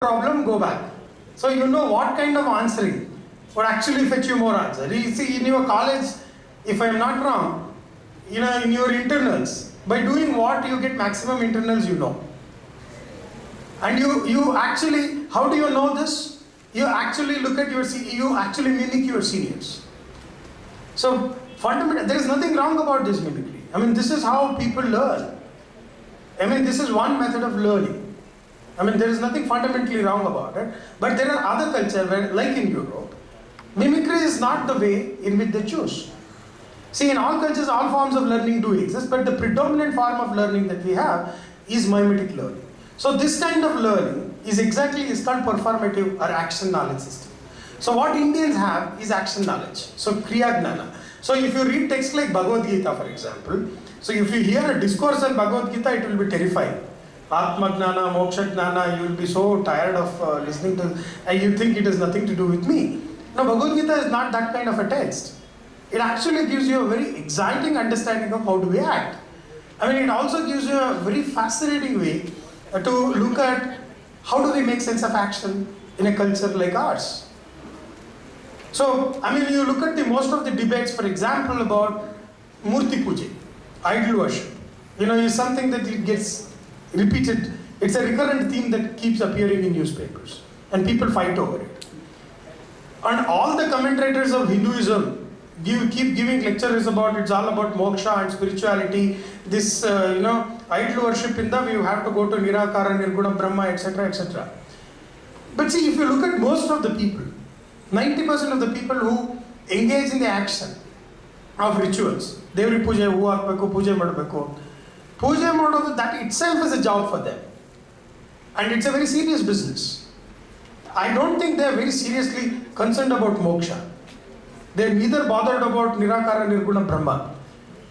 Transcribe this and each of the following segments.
problem, go back. So you know what kind of answering would actually fetch you more answer. You see, in your college, if I am not wrong, in your internals, by doing what you get maximum internals, And you actually, how do you know this? You actually look at you actually mimic your seniors. So fundamentally, there is nothing wrong about this mimicry. This is how people learn. This is one method of learning. There is nothing fundamentally wrong about it. But there are other cultures where, like in Europe, mimicry is not the way in which they choose. See, in all cultures, all forms of learning do exist, but the predominant form of learning that we have is mimetic learning. So this kind of learning is called performative or action knowledge system. So what Indians have is action knowledge. So Kriya Gnana. So if you read texts like Bhagavad Gita, for example, so if you hear a discourse on Bhagavad Gita, it will be terrifying. Atma Gnana, Moksha Gnana, you will be so tired of listening to, and you think it has nothing to do with me. Now Bhagavad Gita is not that kind of a text. It actually gives you a very exciting understanding of how do we act. It also gives you a very fascinating way to look at how do we make sense of action in a culture like ours. So, you look at most of the debates, for example, about Murti Puja, idol worship. Is something that it gets repeated. It's a recurrent theme that keeps appearing in newspapers, and people fight over it. And all the commentators of Hinduism keep giving lectures about it's all about moksha and spirituality. This, idol worship in the you have to go to Nirakara, Nirguna Brahma, etc., etc. But see, if you look at most of the people, 90% of the people who engage in the action of rituals, Devri Puja, Hu Hakbeku, Puja Madbeku, Puja Madodu, that itself is a job for them. And it's a very serious business. I don't think they are very seriously concerned about moksha. They are neither bothered about Nirakara, Nirguna Brahma.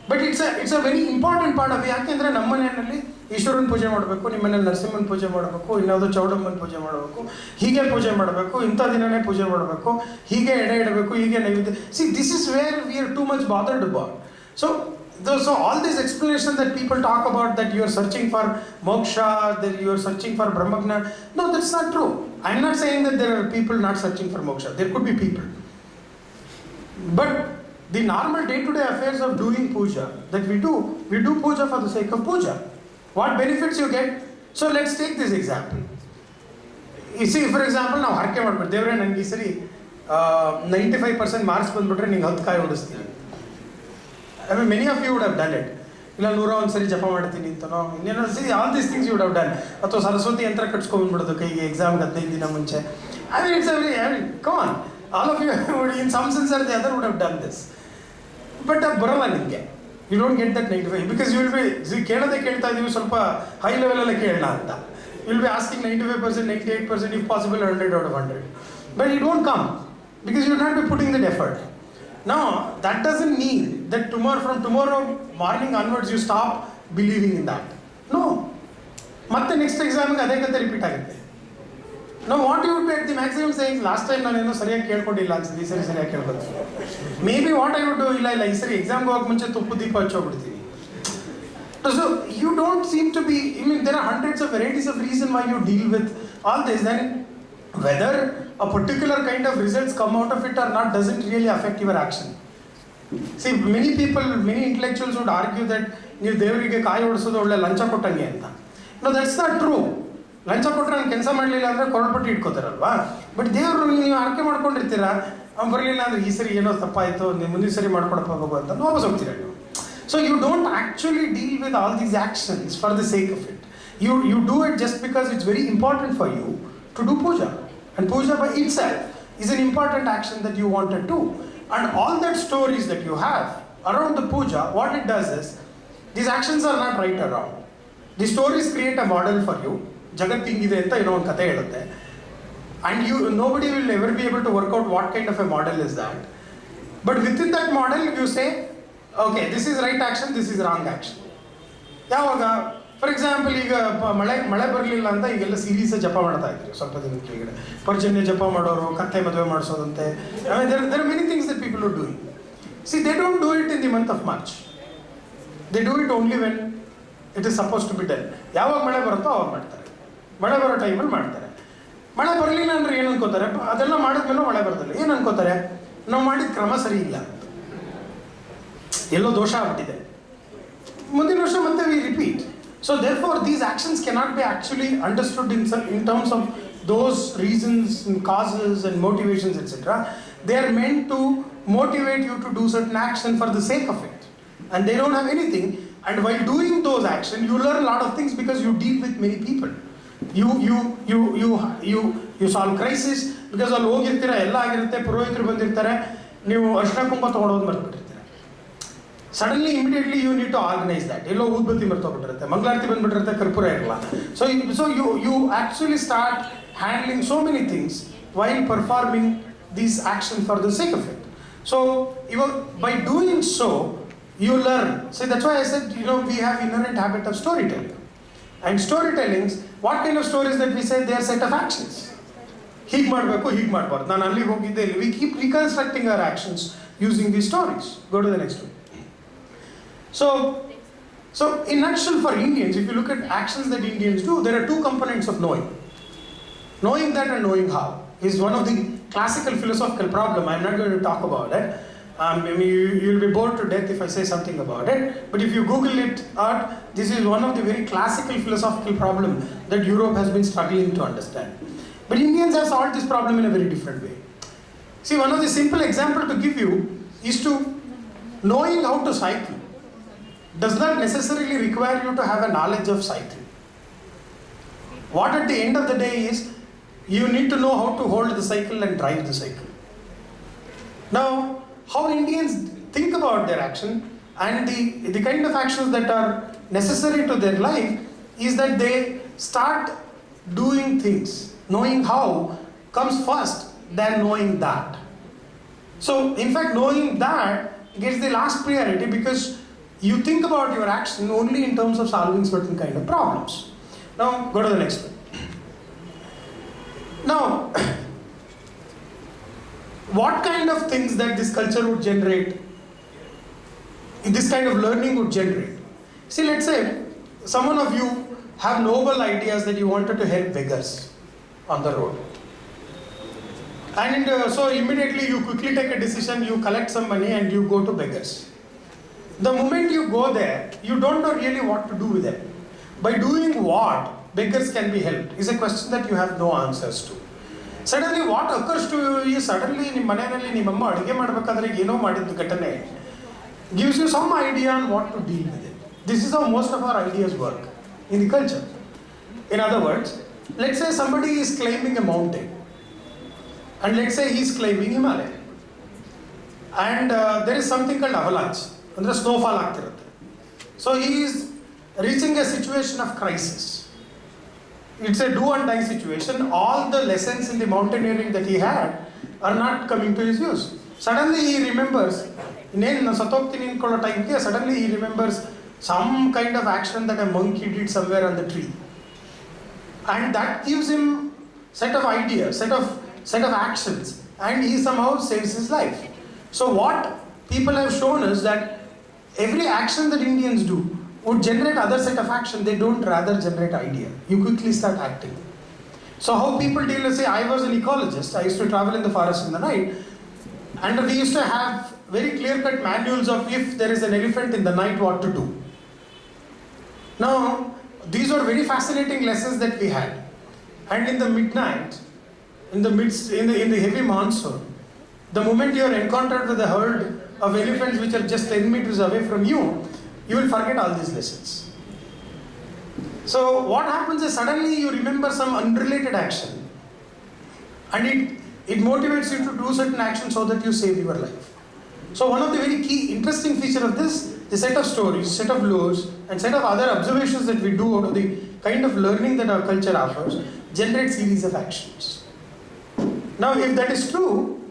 But it's a very important part of it. ಯಾಕೆಂದ್ರೆ ನಮ್ಮ ಮನೆಯಲ್ಲಿ ಈಶ್ವರನ ಪೂಜೆ ಮಾಡಬೇಕು, ನಿಮ್ಮನೆಯಲ್ಲಿ ನರಸಿಂಹನ ಪೂಜೆ ಮಾಡಬೇಕು, ಇನ್ಯಾವುದೋ ಚೌಡಮ್ಮನ ಪೂಜೆ ಮಾಡಬೇಕು, ಹೀಗೆ ಪೂಜೆ ಮಾಡಬೇಕು, ಇಂಥ ದಿನನೇ ಪೂಜೆ ಮಾಡಬೇಕು, ಹೀಗೆ ಎಡೆ ಇಡಬೇಕು, ಹೀಗೆ ನೈವೇದ್ಯ. See, this is where we are too much bothered about. So all these explanations that people talk about, that you are searching for moksha, that you are searching for brahmagna, no, that's not true. I'm not saying that there are people not searching for moksha. There could be people. But the normal day-to-day affairs of doing puja that we do puja for the sake of puja. What benefits you get? So let's take this example. You see, for example, now harke madbir devre nange sari 95% marks bandbitre ninge 10 kai odisತೀನಿ. Many of you would have done it. ಇಲ್ಲ 101 ಸರಿ ಜಪ ಮಾಡ್ತೀನಿ ಅಂತನೋ ಇನ್ನೇನೋ see, all these things you would have done. ಅಥವಾ ಸರಸ್ವತಿ ಯಂತ್ರ ಕಟ್ಸ್ಕೊಂಡ್ಬಿಡೋದು ಕೈಗೆ ಎಕ್ಸಾಮ್ಗೆ 15 ದಿನ ಮುಂಚೆ. It's a very, come on. All of you in some sense or the other would have done this. But ಬರಲ್ಲ ನಿಮಗೆ. You don't get that 95 because you will be ಕೇಳೋದೇ ಕೇಳ್ತಾ ಇದೀವಿ ಸ್ವಲ್ಪ ಹೈ ಲೆವೆಲ್ ಅಲ್ಲಿ ಕೇಳೋಣ ಅಂತ. You will be asking 95%, 98%, if possible 100 out of 100. But it won't come because you will not be putting that effort. Now, that doesn't mean that from tomorrow morning onwards you stop believing in that. No. ಮತ್ತೆ next exam ಗೆ ಅದೇ ಕಥೆ repeat ಆಗುತ್ತೆ. Now what you would be at the maximum saying, last time ನಾನೇನೋ ಸರಿಯಾಗಿ ಕೇಳ್ಕೊಂಡಿಲ್ಲ ಅನ್ಸುತ್ತೆ, ಈ ಸರಿ ಸರಿಯಾಗಿ ಕೇಳ್ಬೋದು. Maybe what I would do, ಇಲ್ಲ ಈ ಸರಿ ಎಕ್ಸಾಮ್ಗೆ ಹೋಗಕ್ಕೆ ಮುಂಚೆ ತುಪ್ಪ ದೀಪ ಹಚ್ಚೋಗ್ಬಿಡ್ತೀವಿ. So you don't seem to be, there are hundreds of varieties of reason why you deal with all this. Then whether a particular kind of results come out of it or not doesn't really affect your action. See, many intellectuals would argue that ನೀವು ದೇವರಿಗೆ ಕಾಯಿ ಹೊಡಿಸೋದು ಒಳ್ಳೆ ಲಂಚ ಕೊಟ್ಟಂಗೆ ಅಂತ. No, that's not true. ಲಂಚ ಕೊಟ್ಟರೆ ನಾನು ಕೆಲಸ ಮಾಡಲಿಲ್ಲ ಅಂದರೆ ಕೊರಳ್ಪಟ್ಟು ಇಟ್ಕೋತಾರಲ್ವಾ. ಬಟ್ ದೇವರು ನೀವು ಆರ್ಕೆ ಮಾಡ್ಕೊಂಡಿರ್ತೀರಾ, ಅವ್ನು ಬರಲಿಲ್ಲ ಅಂದರೆ ಈ ಸರಿ ಏನೋ ತಪ್ಪಾಯಿತು, ನೀವು ಮುಂದಿನ ಸರಿ ಮಾಡ್ಕೊಡಪ್ಪ ಹೋಗು ಅಂತ ವಾಪಸ್ ಹೋಗ್ತೀರಾ ನೀವು. So you don't actually deal with all these actions for the sake of it. You do it just because it's very important for you to do puja. And puja by itself is an important action that you want to do. And all that stories that you have around the puja, what it does is, these actions are not right or wrong. The stories create a model for you. Jagat hingide anta ಏನೋ ಒಂದು ಕಥೆ ಹೇಳುತ್ತೆ. And nobody will ever be able to work out what kind of a model is that. But within that model you say, okay, this is right action, this is wrong action. ಯಾವಾಗ for example ಈಗ ಮಳೆ ಬರಲಿಲ್ಲ ಅಂತ ಈಗೆಲ್ಲ series ಜಪ ಮಾಡ್ತಾ ಇದ್ರು ಸ್ವಲ್ಪ ದಿನ ಕೆಳಗಡೆ. ಪರ್ಜನ್ಯ ಜಪ ಮಾಡೋರು, ಕತ್ತೆ ಮದುವೆ ಮಾಡಿಸೋದಂತೆ. there are many things that people are doing. See, they don't do it in the month of March. They do it only when it is supposed to be done. ಯಾವಾಗ ಮಳೆ ಬರುತ್ತೋ ಅವಾಗ ಮಾಡ್ತಾರೆ. ಮಳೆ ಬರೋ ಟೈಮಲ್ಲಿ ಮಾಡ್ತಾರೆ. ಮಳೆ ಬರಲಿಲ್ಲ ಅಂದರೆ ಏನು ಅನ್ಕೋತಾರೆ? ಅದೆಲ್ಲ ಮಾಡಿದ್ಮೇಲೆ ಮಳೆ ಬರ್ತಲ್ಲ, ಏನು ಅನ್ಕೋತಾರೆ? ನಾವು ಮಾಡಿದ ಕ್ರಮ ಸರಿ ಇಲ್ಲ, ಎಲ್ಲೋ ದೋಷ ಆಗ್ಬಿಟ್ಟಿದೆ. ಮುಂದಿನ ವರ್ಷ ಮತ್ತೆ we repeat. So therefore these actions cannot be actually understood in terms of those reasons and causes and motivations, etc. They are meant to motivate you to do certain action for the sake of it, and they don't have anything. And while doing those actions you learn a lot of things because you deal with many people. You solve crisis because ಅಲ್ಲಿ ಹೋಗಿರ್ತೀರ, ಎಲ್ಲ ಆಗಿರುತ್ತೆ, ಪುರೋಹಿತರು ಬಂದಿರ್ತಾರೆ, ನೀವು ಅರ್ಶಿನ ಕುಂಕುಮ ತೊಗೊಂಡೋದು ಮರ್ತ್ಬಿಟ್ಟಿರ್ತೀರ. Suddenly immediately you need to organise that. ಎಲ್ಲೋ ಊದ್ಬತ್ತಿ ಮರ್ತೋಗ್ಬಿಟ್ಟಿರುತ್ತೆ, ಮಂಗಳಾರತಿ ಬಂದ್ಬಿಟ್ಟಿರುತ್ತೆ, ಕರ್ಪೂರ ಇರಲ್ಲ. So you actually start handling so many things while performing these action for the sake of it. So ಇವಾಗ by doing so you learn. So that's why I said, we have inherent habit of storytelling. And storytellings, what kind of stories that we say? They are set of actions. ಹೀಗೆ ಮಾಡಬೇಕು, ಹೀಗೆ ಮಾಡಬಾರ್ದು, ನಾನು ಅಲ್ಲಿಗೆ ಹೋಗಿದ್ದೆ ಇಲ್ಲಿ. We keep reconstructing our actions using these stories. Go to the next one. So in nutshell for Indians, if you look at actions that Indians do, there are two components of knowing. Knowing that and knowing how is one of the classical philosophical problem. I'm not going to talk about it. You'll be bored to death if I say something about it. But if you Google it out, this is one of the very classical philosophical problem that Europe has been struggling to understand. But Indians have solved this problem in a very different way. See, one of the simple example to give you is to knowing how to cycle does not necessarily require you to have a knowledge of cycling. What at the end of the day is, you need to know how to hold the cycle and drive the cycle. Now, how Indians think about their action and the kind of actions that are necessary to their life is that they start doing things. Knowing how comes first than knowing that. So, in fact, knowing that gets the last priority because you think about your action only in terms of solving certain kind of problems. Now, go to the next one. Now, what kind of things that this culture would generate, this kind of learning would generate? See, let's say someone of you have noble ideas that you wanted to help beggars on the road. And so immediately you quickly take a decision, you collect some money and you go to beggars. The moment you go there, you don't know really what to do with them. By doing what beggars can be helped is a question that you have no answers to. Suddenly what occurs to you is, suddenly ನಿಮ್ಮ ಮನೆಯಲ್ಲಿ ನಿಮ್ಮಮ್ಮ ಅಡುಗೆ ಮಾಡಬೇಕಾದ್ರೆ ಏನೋ ಮಾಡಿದ ಘಟನೆ gives you some idea on what to deal with it. This is how most of our ideas work in the culture. In other words, let's say somebody is climbing a mountain, and let's say he is climbing Himalaya, and there is something called avalanche, ಅಂದ್ರೆ snowfall ಆಗ್ತಿರುತ್ತೆ. So he is reaching a situation of crisis. It's a do or die situation. All the lessons in the mountaineering that he had are not coming to his use. Suddenly he remembers, suddenly he remembers some kind of action that a monkey did somewhere on the tree. And that gives him set of ideas, set of actions, and he somehow saves his life. So what people have shown is that every action that Indians do would generate other set of action. They don't rather generate idea. You quickly start acting. So how people deal with, say, I was an ecologist. I used to travel in the forest in the night, and we used to have very clear-cut manuals of if there is an elephant in the night, what to do. Now, these are very fascinating lessons that we had. And in the midnight, in the heavy monsoon, the moment you are encountered with a herd of elephants which are just 10 meters away from you, you will forget all these lessons. So what happens is, suddenly you remember some unrelated action, and it motivates you to do certain action so that you save your life. So one of the very key interesting feature of this, the set of stories, set of laws, and set of other observations that we do out of the kind of learning that our culture offers, generate series of actions. Now, if that is true,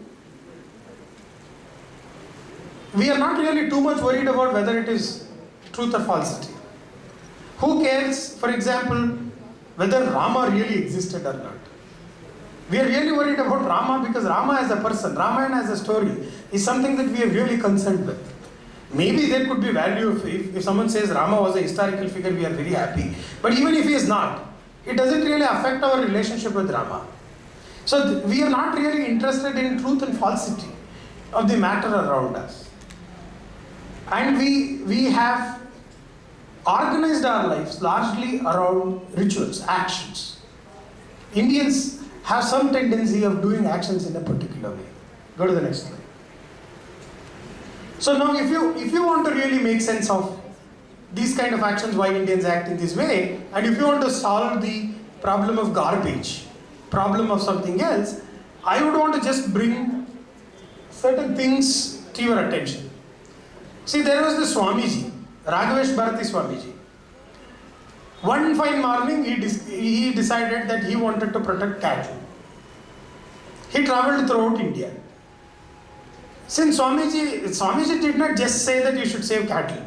we are not really too much worried about whether it is truth or falsity. Who cares, for example, whether Rama really existed or not? We are really worried about Rama because Rama as a person, Ramayana as a story, is something that we are really concerned with. Maybe there could be value if someone says Rama was a historical figure, we are very happy. But even if he is not, it doesn't really affect our relationship with Rama. So we are not really interested in truth and falsity of the matter around us. And we have organized our lives largely around rituals, actions. Indians have some tendency of doing actions in a particular way. Go to the next slide. So now if you want to really make sense of these kind of actions, why Indians act in this way, and if you want to solve the problem of garbage, problem of something else, I would want to just bring certain things to your attention. See, there was this Swamiji, Raghavesh Bharati Swamiji. One fine morning, he decided that he wanted to protect cattle. He travelled throughout India. Since Swamiji did not just say that you should save cattle.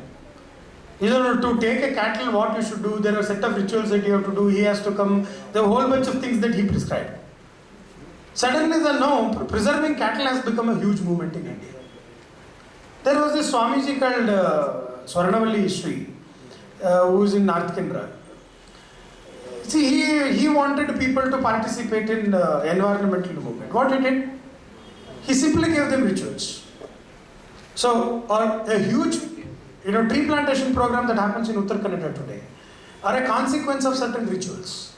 You know, to take a cattle, what you should do, there are a set of rituals that you have to do, he has to come, there are a whole bunch of things that he prescribed. Suddenly, now, preserving cattle has become a huge movement in India. There was this Swamiji called Swarnavalli Sri, who is in North Canara. See, he wanted people to participate in environmental movement. What he did? He simply gave them rituals. So, a huge tree plantation program that happens in Uttar Kannada today are a consequence of certain rituals.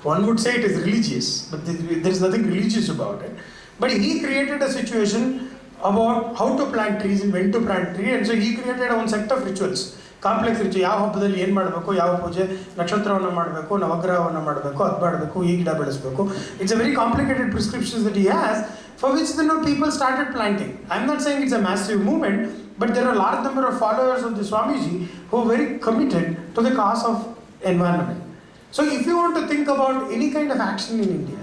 One would say it is religious, but there is nothing religious about it. But he created a situation about how to plant trees and when to plant trees, and so he created one set of rituals. Complex rituals. ಯಾವ ಹಬ್ಬದಲ್ಲಿ ಏನು ಮಾಡಬೇಕು, ಯಾವ ಪೂಜೆ, ನಕ್ಷತ್ರವನ್ನು ಮಾಡಬೇಕು, ನವಗ್ರಹವನ್ನು ಮಾಡಬೇಕು, ಅದು ಮಾಡಬೇಕು, ಈ ಗಿಡ ಬೆಳೆಸಬೇಕು. It's a very complicated prescriptions that he has, for which people started planting. I'm not saying it's a massive movement, but there are a large number of followers of the Swamiji who are very committed to the cause of environment. So if you want to think about any kind of action in India,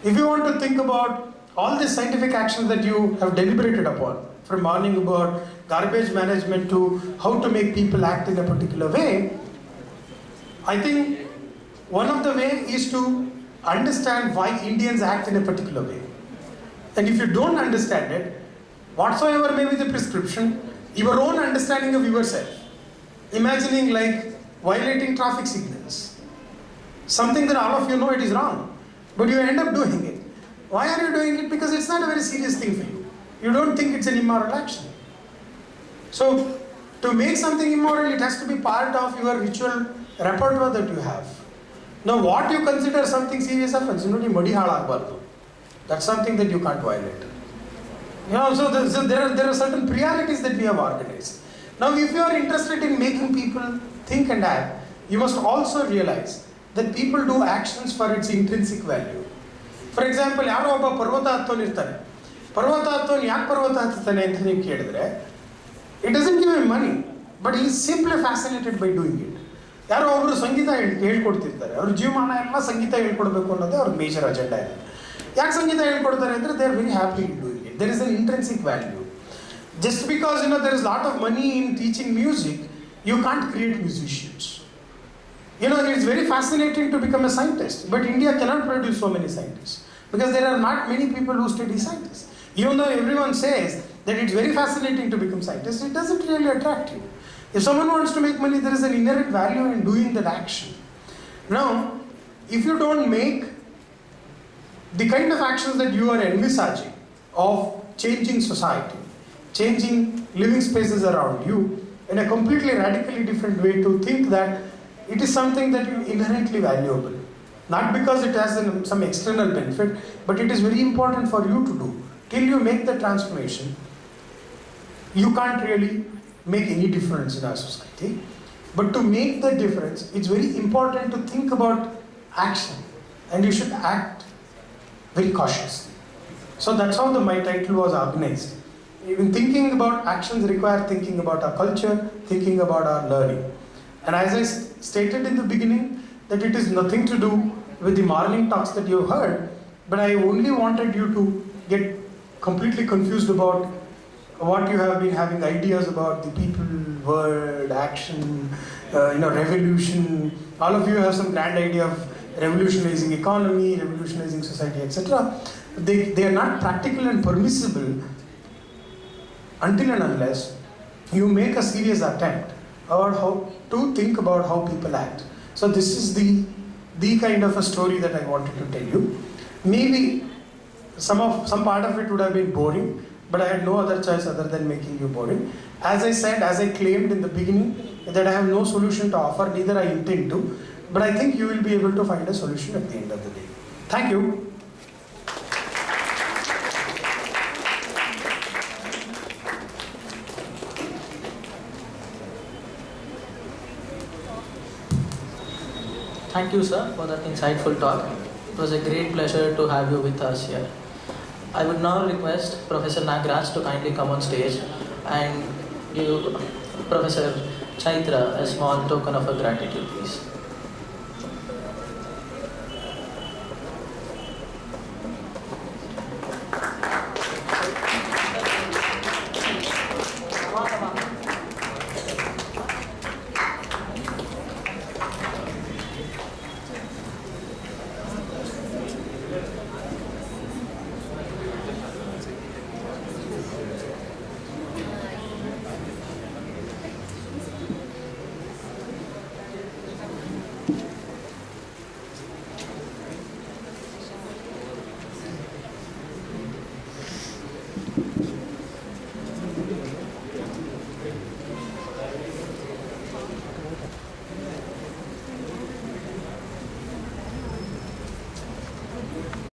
if you want to think about all the scientific actions that you have deliberated upon, from morning about garbage management to how to make people act in a particular way, I think one of the way is to understand why Indians act in a particular way. And if you don't understand it, whatsoever may be the prescription, your own understanding of yourself, imagining like violating traffic signals, something that all of you know it is wrong, but you end up doing it. Why are you doing it? Because it's not a very serious thing for you. You don't think it's an immoral action. So, to make something immoral, it has to be part of your ritual repertoire that you have. Now, what you consider something serious offense, that's something that you can't violate. So there are certain priorities that we have organized. Now, if you are interested in making people think and act, you must also realize that people do actions for its intrinsic value. For example, ಯಾರೋ ಒಬ್ಬ ಪರ್ವತ ಹತ್ತೋನು ಇರ್ತಾನೆ. ಪರ್ವತ ಹತ್ತೋನು ಯಾಕೆ ಪರ್ವತ ಹತ್ತಾನೆ ಅಂತ ನೀವು ಕೇಳಿದ್ರೆ, it doesn't give him money, but he is simply fascinated by doing it. ಯಾರೋ ಒಬ್ಬರು ಸಂಗೀತ ಹೇಳ್ಕೊಡ್ತಿರ್ತಾರೆ, ಅವ್ರ ಜೀವಮಾನ ಎಲ್ಲ ಸಂಗೀತ ಹೇಳ್ಕೊಡ್ಬೇಕು ಅನ್ನೋದೇ ಅವ್ರ ಮೇಜರ್ ಅಜೆಂಡಾ ಇದೆ. ಯಾಕೆ ಸಂಗೀತ ಹೇಳ್ಕೊಡ್ತಾರೆ ಅಂದರೆ they are very happy in doing it. There is an intrinsic value. Just because there is a lot of money in teaching music, you can't create musicians. It's very fascinating to become a scientist, but India cannot produce so many scientists because there are not many people who study scientists. Even though everyone says that it's very fascinating to become scientist, it doesn't really attract you. If someone wants to make money, there is an inherent value in doing that action. Now, if you don't make the kind of actions that you are envisaging of changing society, changing living spaces around you in a completely radically different way, to think that it is something that is inherently valuable. Not because it has some external benefit, but it is very important for you to do. Till you make the transformation, you can't really make any difference in our society. But to make the difference, it's very important to think about action. And you should act very cautiously. So that's how my title was organized. Even thinking about actions require thinking about our culture, thinking about our learning. And as I stated in the beginning, that it is nothing to do with the morning talks that you heard, but I only wanted you to get completely confused about what you have been having ideas about the people, word, action, revolution. All of you have some grand idea of revolutionizing economy, revolutionizing society, etc. They are not practical and permissible until and unless you make a serious attempt about how to think about how people act. So this is the kind of a story that I wanted to tell you. maybe some part of it would have been boring, but I had no other choice other than making you boring. As I said, as I claimed in the beginning, that I have no solution to offer, neither I intend to, but I think you will be able to find a solution at the end of the day. Thank you. Thank you, sir, for that insightful talk. It was a great pleasure to have you with us here. I would now request Professor Nagraj to kindly come on stage and give Professor Chaitra a small token of gratitude, please.